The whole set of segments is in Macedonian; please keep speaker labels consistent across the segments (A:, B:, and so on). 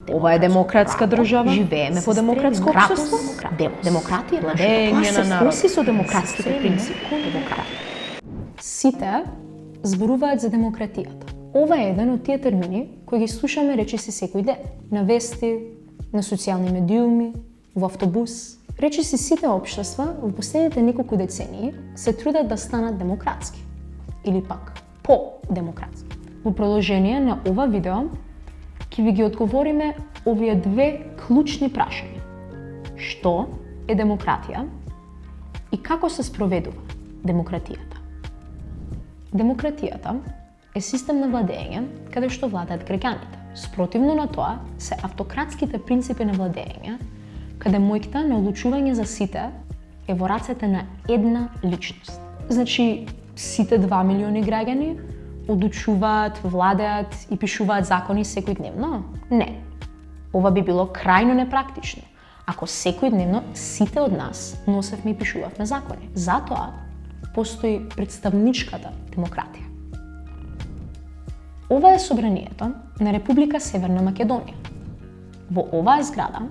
A: Ова е демократска држава.
B: Живееме во демократско општество.
A: Демократија,
B: Владење на народ.
A: Коси со демократските принципи.
C: Сите зборуваат за демократијата. Ова е еден од тие термини кои ги слушаме речиси секој ден. На вести, на социјални медиуми, во автобус. Речиси сите општества во последните неколку децении се трудат да станат демократски. Или пак по-демократски. Во продолжение на ова видео ќе ви ги одговориме овие две клучни прашања. Што е демократија и како се спроведува демократијата? Демократијата е систем на владење каде што владаат граѓаните. Спротивно на тоа се автократските принципи на владење, каде моќта на одлучување за сите е во рацете на една личност. Значи, сите 2 милиони граѓани одлучуваат, владеат и пишуваат закони секојдневно? Не. Ова би било крајно непрактично, ако секојдневно сите од нас носевме и пишувавме закони. Затоа постои представничката демократија. Ова е собранието на Република Северна Македонија. Во оваа зграда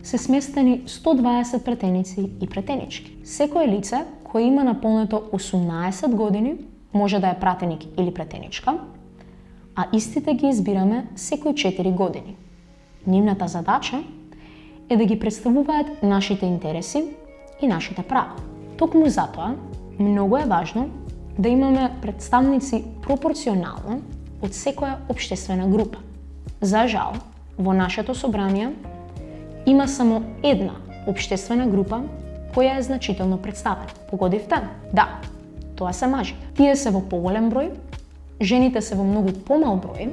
C: се сместени 120 пратеници и пратенички. Секое лице кое има наполнето 18 години може да е пратеник или пратеничка, а истите ги избираме секој 4 години. Нивната задача е да ги представуваат нашите интереси и нашите права. Токму затоа, многу е важно да имаме представници пропорционално од секоја општествена група. За жал, во нашето собрание има само една општествена група која е значително представена. Погодивте? Да, тоа се мажите. Тие се во поголем број, жените се во многу помал број,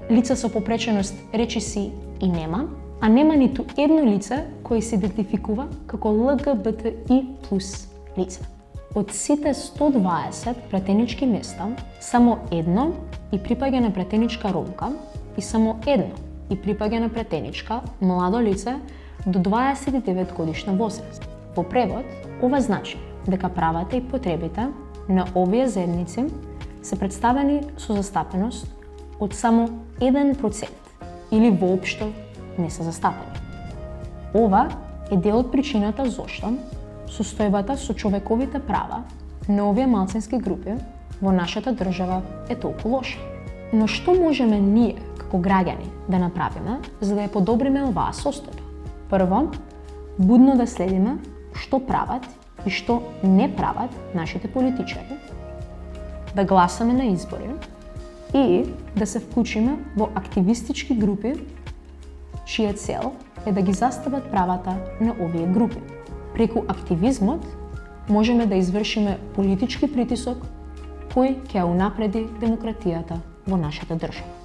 C: лица со попреченост речиси и нема, а нема ниту едно лице кој се идентификува како ЛГБТИ+ лице. Од сите 120 пратенички места, само едно и припаѓа на пратеничка ромка и само едно и припаѓа на пратеничка младо лице до 29 годишна возраст. Во превод, ова значи дека правата и потребите на овие заедници се представени со застапеност од само 1% или воопшто не се застапени. Ова е дел од причината зошто состојбата со човековите права на овие малцински групи во нашата држава е толку лоша. Но што можеме ние како граѓани да направиме за да ја подобриме оваа состојба? Прво, будно да следиме што прават и што не прават нашите политичари, да гласаме на избори и да се вклучиме во активистички групи чија цел е да ги застапат правата на овие групи. Преку активизмот можеме да извршиме политички притисок кој ќе ја унапреди демократијата во нашата држава.